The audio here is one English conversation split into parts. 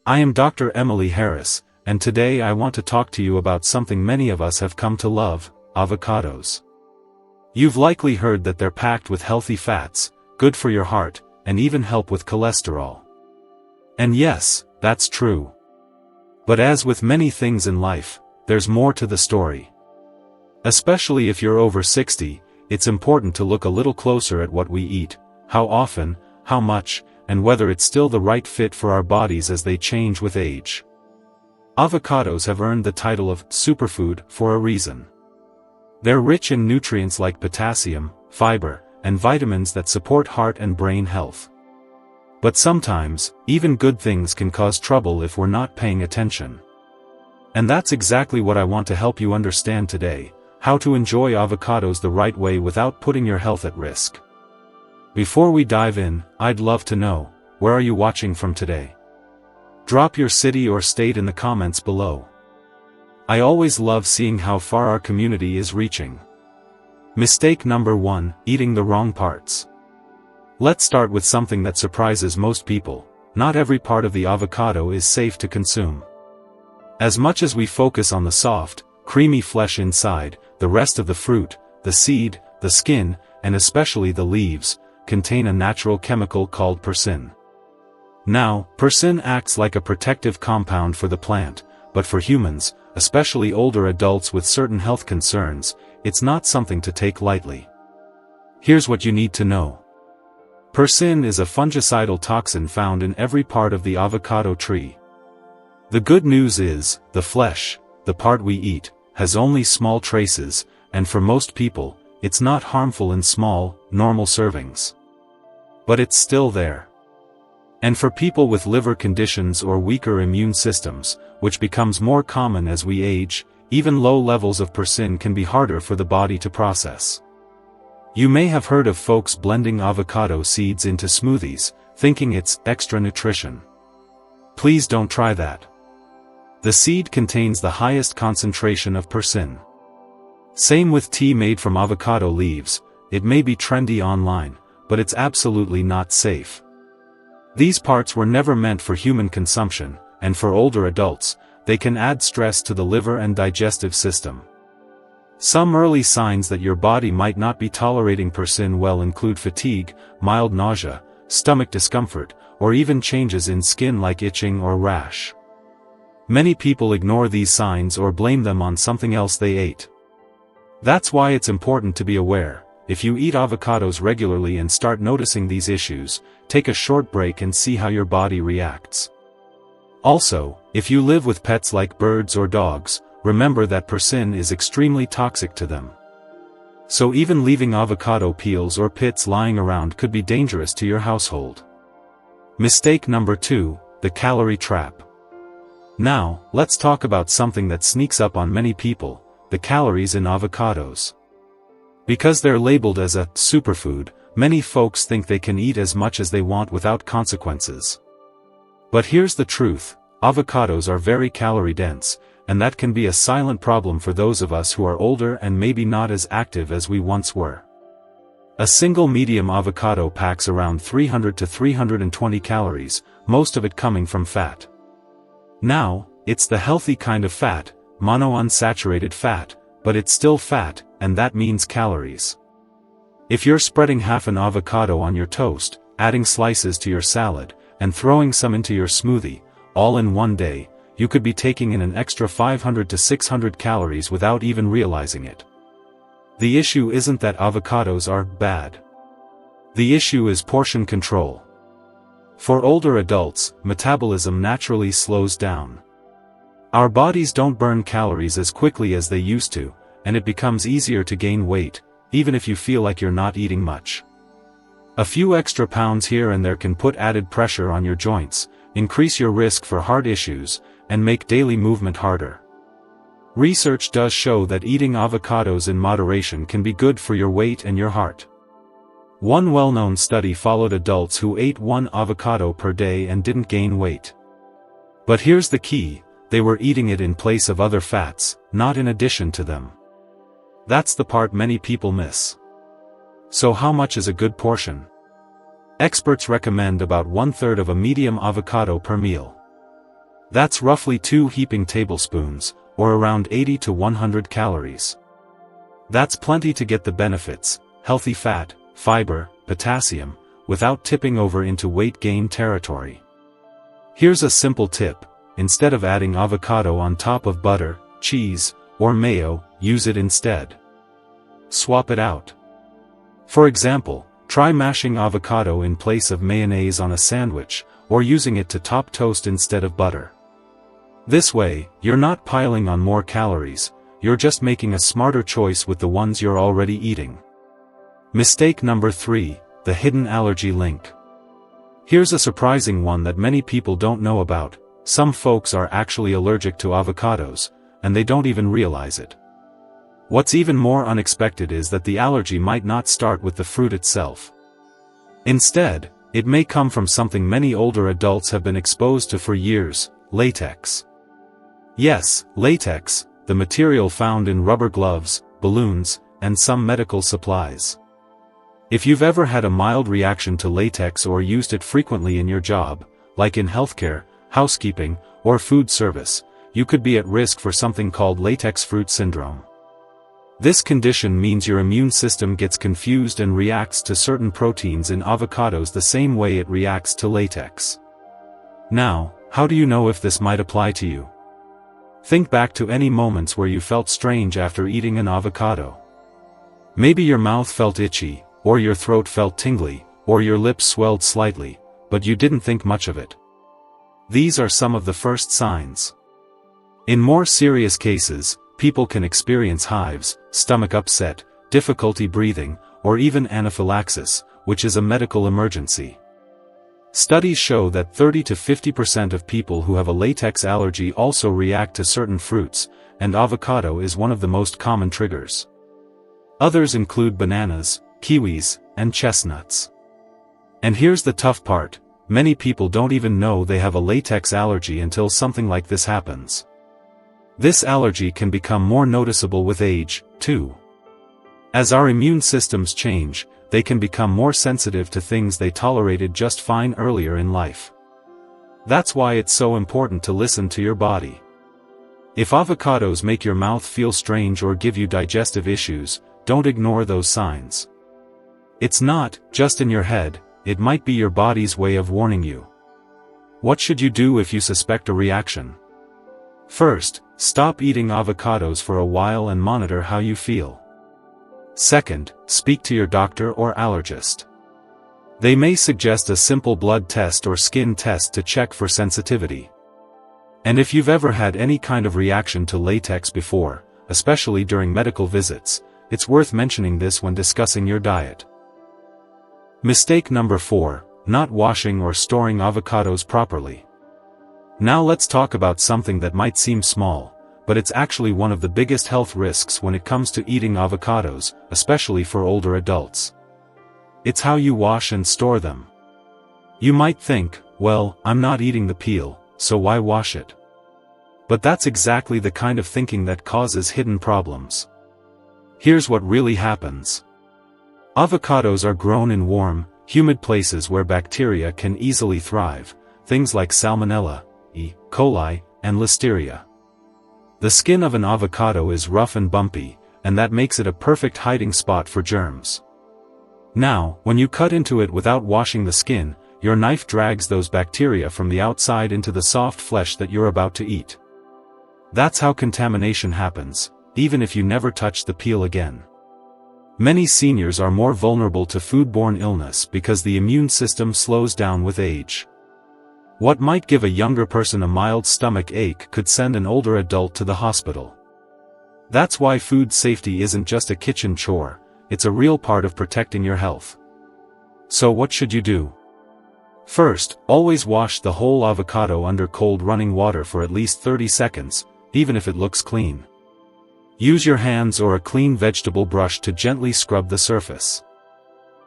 I am Dr. Emily Harris, and today I want to talk to you about something many of us have come to love: avocados. You've likely heard that they're packed with healthy fats, good for your heart, and even help with cholesterol. And yes, that's true. But as with many things in life, there's more to the story. Especially if you're over 60, it's important to look a little closer at what we eat, how often, how much, and whether it's still the right fit for our bodies as they change with age. Avocados have earned the title of superfood for a reason. They're rich in nutrients like potassium, fiber, and vitamins that support heart and brain health. But sometimes, even good things can cause trouble if we're not paying attention. And that's exactly what I want to help you understand today: how to enjoy avocados the right way without putting your health at risk. Before we dive in, I'd love to know, where are you watching from today? Drop your city or state in the comments below. I always love seeing how far our community is reaching. Mistake number 1: eating the wrong parts. Let's start with something that surprises most people: not every part of the avocado is safe to consume. As much as we focus on the soft, creamy flesh inside, the rest of the fruit, the seed, the skin, and especially the leaves, contain a natural chemical called persin. Now, persin acts like a protective compound for the plant, but for humans, especially older adults with certain health concerns, it's not something to take lightly. Here's what you need to know. Persin is a fungicidal toxin found in every part of the avocado tree. The good news is, the flesh, the part we eat, has only small traces, and for most people, it's not harmful in small, normal servings. But it's still there. And for people with liver conditions or weaker immune systems, which becomes more common as we age, even low levels of persin can be harder for the body to process. You may have heard of folks blending avocado seeds into smoothies, thinking it's extra nutrition. Please don't try that. The seed contains the highest concentration of persin. Same with tea made from avocado leaves. It may be trendy online, but it's absolutely not safe. These parts were never meant for human consumption, and for older adults, they can add stress to the liver and digestive system. Some early signs that your body might not be tolerating persin well include fatigue, mild nausea, stomach discomfort, or even changes in skin like itching or rash. Many people ignore these signs or blame them on something else they ate. That's why it's important to be aware. If you eat avocados regularly and start noticing these issues, take a short break and see how your body reacts. Also, if you live with pets like birds or dogs, remember that persin is extremely toxic to them. So even leaving avocado peels or pits lying around could be dangerous to your household. Mistake number 2: the calorie trap. Now, let's talk about something that sneaks up on many people: the calories in avocados. Because they're labeled as a superfood, many folks think they can eat as much as they want without consequences. But here's the truth: avocados are very calorie-dense, and that can be a silent problem for those of us who are older and maybe not as active as we once were. A single medium avocado packs around 300 to 320 calories, most of it coming from fat. Now, it's the healthy kind of fat, monounsaturated fat, but it's still fat, and that means calories. If you're spreading half an avocado on your toast, adding slices to your salad, and throwing some into your smoothie, all in one day, you could be taking in an extra 500 to 600 calories without even realizing it. The issue isn't that avocados are bad. The issue is portion control. For older adults, metabolism naturally slows down. Our bodies don't burn calories as quickly as they used to, and it becomes easier to gain weight, even if you feel like you're not eating much. A few extra pounds here and there can put added pressure on your joints, increase your risk for heart issues, and make daily movement harder. Research does show that eating avocados in moderation can be good for your weight and your heart. One well-known study followed adults who ate 1 avocado per day and didn't gain weight. But here's the key: they were eating it in place of other fats, not in addition to them. That's the part many people miss. So how much is a good portion? Experts recommend about 1/3 of a medium avocado per meal. That's roughly 2 heaping tablespoons, or around 80 to 100 calories. That's plenty to get the benefits, healthy fat, fiber, potassium, without tipping over into weight gain territory. Here's a simple tip: instead of adding avocado on top of butter, cheese, or mayo, use it instead. Swap it out. For example, try mashing avocado in place of mayonnaise on a sandwich, or using it to top toast instead of butter. This way, you're not piling on more calories, you're just making a smarter choice with the ones you're already eating. Mistake number 3, the hidden allergy link. Here's a surprising one that many people don't know about: some folks are actually allergic to avocados, and they don't even realize it. What's even more unexpected is that the allergy might not start with the fruit itself. Instead, it may come from something many older adults have been exposed to for years: latex. Yes, latex, the material found in rubber gloves, balloons, and some medical supplies. If you've ever had a mild reaction to latex or used it frequently in your job, like in healthcare, housekeeping, or food service, you could be at risk for something called latex fruit syndrome. This condition means your immune system gets confused and reacts to certain proteins in avocados the same way it reacts to latex. Now, how do you know if this might apply to you? Think back to any moments where you felt strange after eating an avocado. Maybe your mouth felt itchy, or your throat felt tingly, or your lips swelled slightly, but you didn't think much of it. These are some of the first signs. In more serious cases, people can experience hives, stomach upset, difficulty breathing, or even anaphylaxis, which is a medical emergency. Studies show that 30 to 50% of people who have a latex allergy also react to certain fruits, and avocado is one of the most common triggers. Others include bananas, kiwis, and chestnuts. And here's the tough part: many people don't even know they have a latex allergy until something like this happens. This allergy can become more noticeable with age, too. As our immune systems change, they can become more sensitive to things they tolerated just fine earlier in life. That's why it's so important to listen to your body. If avocados make your mouth feel strange or give you digestive issues, don't ignore those signs. It's not just in your head, it might be your body's way of warning you. What should you do if you suspect a reaction? First, stop eating avocados for a while and monitor how you feel. Second, speak to your doctor or allergist. They may suggest a simple blood test or skin test to check for sensitivity. And if you've ever had any kind of reaction to latex before, especially during medical visits, it's worth mentioning this when discussing your diet. Mistake number 4, not washing or storing avocados properly. Now let's talk about something that might seem small, but it's actually one of the biggest health risks when it comes to eating avocados, especially for older adults. It's how you wash and store them. You might think, well, I'm not eating the peel, so why wash it? But that's exactly the kind of thinking that causes hidden problems. Here's what really happens. Avocados are grown in warm, humid places where bacteria can easily thrive, things like Salmonella, E. coli, and Listeria. The skin of an avocado is rough and bumpy, and that makes it a perfect hiding spot for germs. Now, when you cut into it without washing the skin, your knife drags those bacteria from the outside into the soft flesh that you're about to eat. That's how contamination happens, even if you never touch the peel again. Many seniors are more vulnerable to foodborne illness because the immune system slows down with age. What might give a younger person a mild stomach ache could send an older adult to the hospital. That's why food safety isn't just a kitchen chore, it's a real part of protecting your health. So what should you do? First, always wash the whole avocado under cold running water for at least 30 seconds, even if it looks clean. Use your hands or a clean vegetable brush to gently scrub the surface.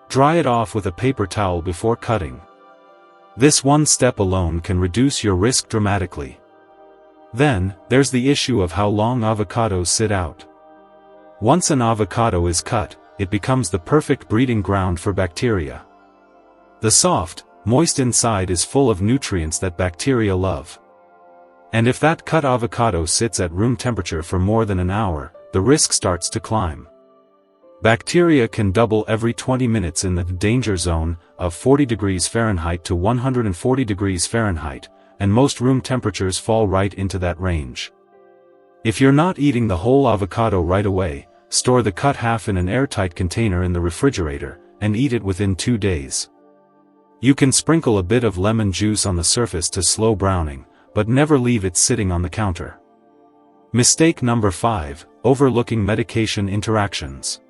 Dry it off with a paper towel before cutting. This one step alone can reduce your risk dramatically. Then, there's the issue of how long avocados sit out. Once an avocado is cut, it becomes the perfect breeding ground for bacteria. The soft, moist inside is full of nutrients that bacteria love. And if that cut avocado sits at room temperature for more than an hour, the risk starts to climb. Bacteria can double every 20 minutes in the danger zone of 40 degrees Fahrenheit to 140 degrees Fahrenheit, and most room temperatures fall right into that range. If you're not eating the whole avocado right away, store the cut half in an airtight container in the refrigerator, and eat it within 2 days. You can sprinkle a bit of lemon juice on the surface to slow browning, but never leave it sitting on the counter. Mistake number 5, overlooking medication interactions.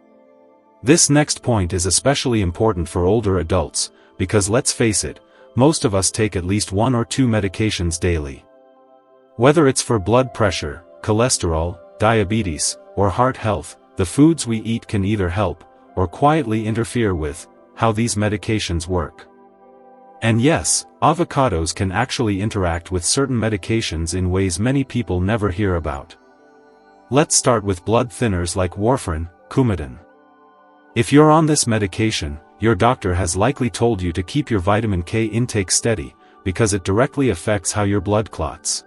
This next point is especially important for older adults, because let's face it, most of us take at least 1 or 2 medications daily. Whether it's for blood pressure, cholesterol, diabetes, or heart health, the foods we eat can either help, or quietly interfere with, how these medications work. And yes, avocados can actually interact with certain medications in ways many people never hear about. Let's start with blood thinners like warfarin, Coumadin. If you're on this medication, your doctor has likely told you to keep your vitamin K intake steady, because it directly affects how your blood clots.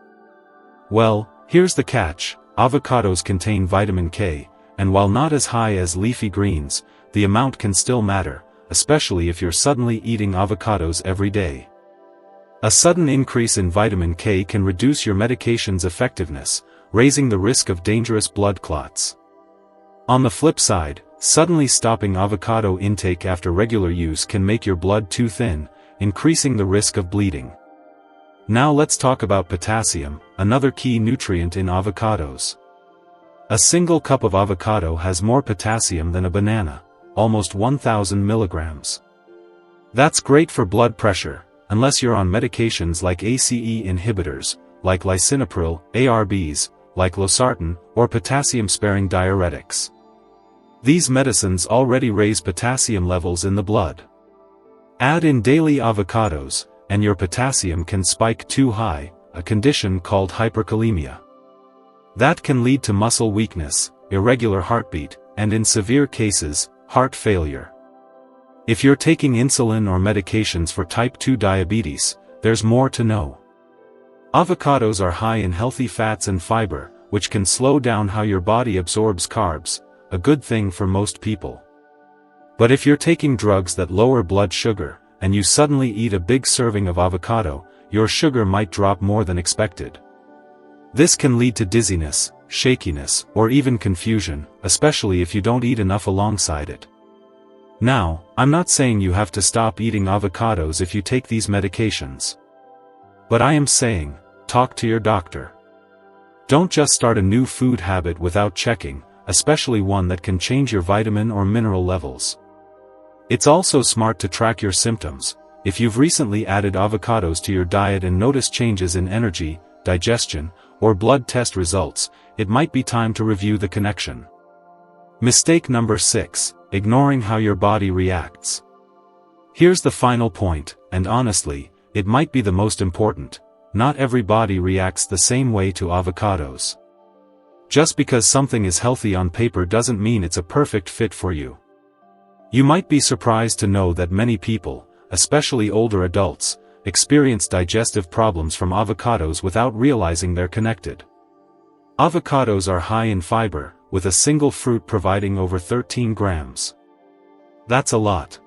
Well, here's the catch: avocados contain vitamin K, and while not as high as leafy greens, the amount can still matter, especially if you're suddenly eating avocados every day. A sudden increase in vitamin K can reduce your medication's effectiveness, raising the risk of dangerous blood clots. On the flip side, suddenly stopping avocado intake after regular use can make your blood too thin, increasing the risk of bleeding. Now let's talk about potassium, another key nutrient in avocados. A single cup of avocado has more potassium than a banana, almost 1,000 milligrams. That's great for blood pressure, unless you're on medications like ACE inhibitors, like lisinopril, ARBs, like losartan, or potassium-sparing diuretics. These medicines already raise potassium levels in the blood. Add in daily avocados, and your potassium can spike too high, a condition called hyperkalemia. That can lead to muscle weakness, irregular heartbeat, and in severe cases, heart failure. If you're taking insulin or medications for type 2 diabetes, there's more to know. Avocados are high in healthy fats and fiber, which can slow down how your body absorbs carbs, a good thing for most people. But if you're taking drugs that lower blood sugar, and you suddenly eat a big serving of avocado, your sugar might drop more than expected. This can lead to dizziness, shakiness, or even confusion, especially if you don't eat enough alongside it. Now, I'm not saying you have to stop eating avocados if you take these medications. But I am saying, talk to your doctor. Don't just start a new food habit without checking, especially one that can change your vitamin or mineral levels. It's also smart to track your symptoms. If you've recently added avocados to your diet and noticed changes in energy, digestion, or blood test results, it might be time to review the connection. Mistake number 6, ignoring how your body reacts. Here's the final point, and honestly, it might be the most important. Not every body reacts the same way to avocados. Just because something is healthy on paper doesn't mean it's a perfect fit for you. You might be surprised to know that many people, especially older adults, experience digestive problems from avocados without realizing they're connected. Avocados are high in fiber, with a single fruit providing over 13 grams. That's a lot.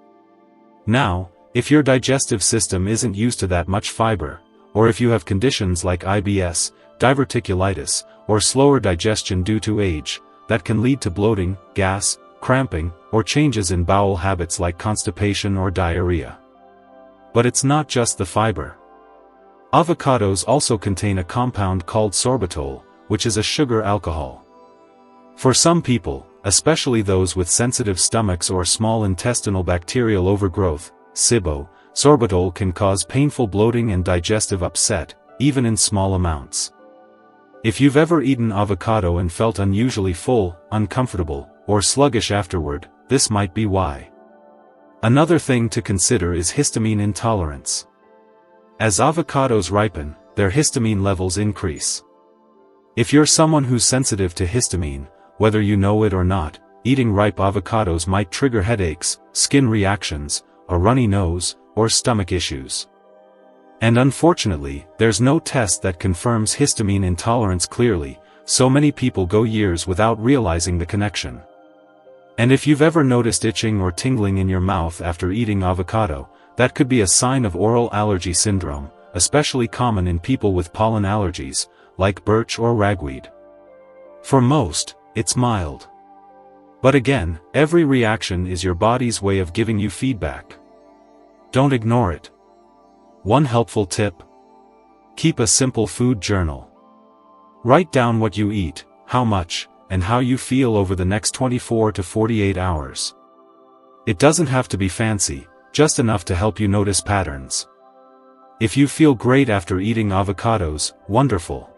Now, if your digestive system isn't used to that much fiber, or if you have conditions like IBS, diverticulitis, or slower digestion due to age, that can lead to bloating, gas, cramping, or changes in bowel habits like constipation or diarrhea. But it's not just the fiber. Avocados also contain a compound called sorbitol, which is a sugar alcohol. For some people, especially those with sensitive stomachs or small intestinal bacterial overgrowth, SIBO, sorbitol can cause painful bloating and digestive upset, even in small amounts. If you've ever eaten avocado and felt unusually full, uncomfortable, or sluggish afterward, this might be why. Another thing to consider is histamine intolerance. As avocados ripen, their histamine levels increase. If you're someone who's sensitive to histamine, whether you know it or not, eating ripe avocados might trigger headaches, skin reactions, a runny nose, or stomach issues. And unfortunately, there's no test that confirms histamine intolerance clearly, so many people go years without realizing the connection. And if you've ever noticed itching or tingling in your mouth after eating avocado, that could be a sign of oral allergy syndrome, especially common in people with pollen allergies, like birch or ragweed. For most, it's mild. But again, every reaction is your body's way of giving you feedback. Don't ignore it. One helpful tip: keep a simple food journal. Write down what you eat, how much, and how you feel over the next 24 to 48 hours. It doesn't have to be fancy, just enough to help you notice patterns. If you feel great after eating avocados, wonderful.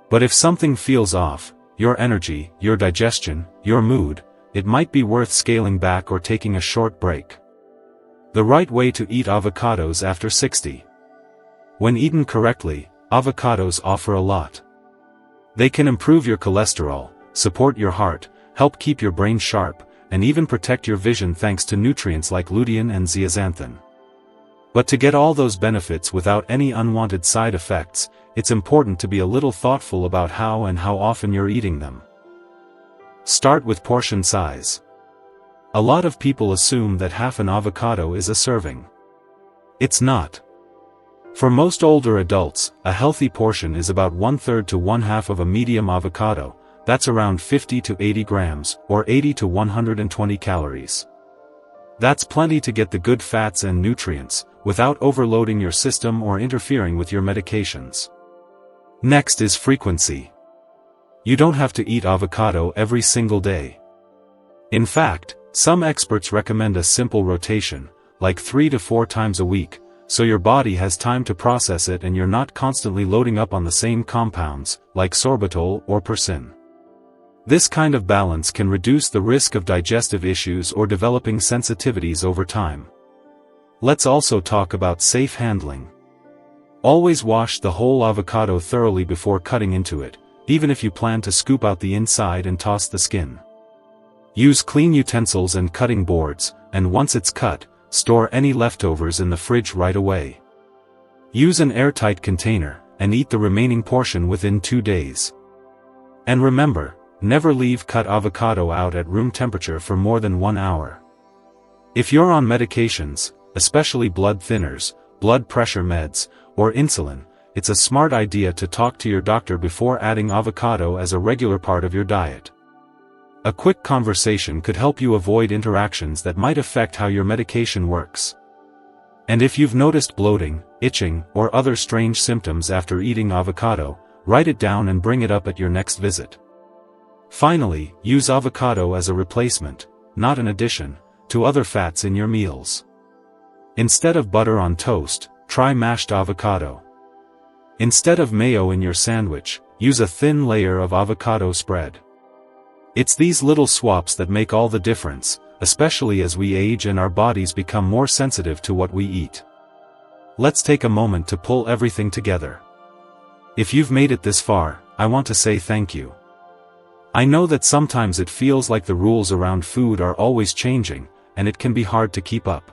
But if something feels off, your energy, your digestion, your mood, it might be worth scaling back or taking a short break. The right way to eat avocados after 60. When eaten correctly, avocados offer a lot. They can improve your cholesterol, support your heart, help keep your brain sharp, and even protect your vision thanks to nutrients like lutein and zeaxanthin. But to get all those benefits without any unwanted side effects, it's important to be a little thoughtful about how and how often you're eating them. Start with portion size. A lot of people assume that half an avocado is a serving. It's not. For most older adults, a healthy portion is about 1/3 to 1/2 of a medium avocado. That's around 50 to 80 grams, or 80 to 120 calories. That's plenty to get the good fats and nutrients, without overloading your system or interfering with your medications. Next is frequency. You don't have to eat avocado every single day. In fact, some experts recommend a simple rotation, like 3 to 4 times a week, so your body has time to process it and you're not constantly loading up on the same compounds, like sorbitol or persin. This kind of balance can reduce the risk of digestive issues or developing sensitivities over time. Let's also talk about safe handling. Always wash the whole avocado thoroughly before cutting into it, even if you plan to scoop out the inside and toss the skin. Use clean utensils and cutting boards, and once it's cut, store any leftovers in the fridge right away. Use an airtight container, and eat the remaining portion within 2 days. And remember, never leave cut avocado out at room temperature for more than 1 hour. If you're on medications, especially blood thinners, blood pressure meds, or insulin, it's a smart idea to talk to your doctor before adding avocado as a regular part of your diet. A quick conversation could help you avoid interactions that might affect how your medication works. And if you've noticed bloating, itching, or other strange symptoms after eating avocado, write it down and bring it up at your next visit. Finally, use avocado as a replacement, not an addition, to other fats in your meals. Instead of butter on toast, try mashed avocado. Instead of mayo in your sandwich, use a thin layer of avocado spread. It's these little swaps that make all the difference, especially as we age and our bodies become more sensitive to what we eat. Let's take a moment to pull everything together. If you've made it this far, I want to say thank you. I know that sometimes it feels like the rules around food are always changing, and it can be hard to keep up.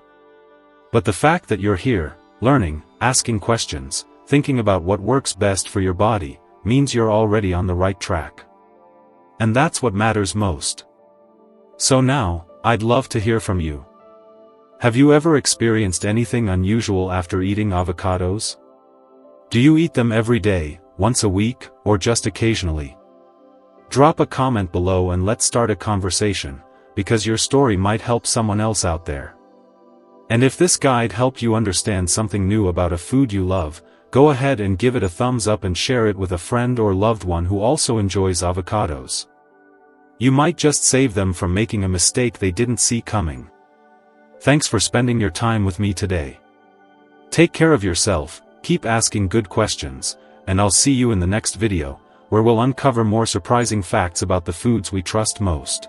But the fact that you're here, learning, asking questions, thinking about what works best for your body, means you're already on the right track. And that's what matters most. So now, I'd love to hear from you. Have you ever experienced anything unusual after eating avocados? Do you eat them every day, once a week, or just occasionally? Drop a comment below and let's start a conversation, because your story might help someone else out there. And if this guide helped you understand something new about a food you love, go ahead and give it a thumbs up and share it with a friend or loved one who also enjoys avocados. You might just save them from making a mistake they didn't see coming. Thanks for spending your time with me today. Take care of yourself, keep asking good questions, and I'll see you in the next video, where we'll uncover more surprising facts about the foods we trust most.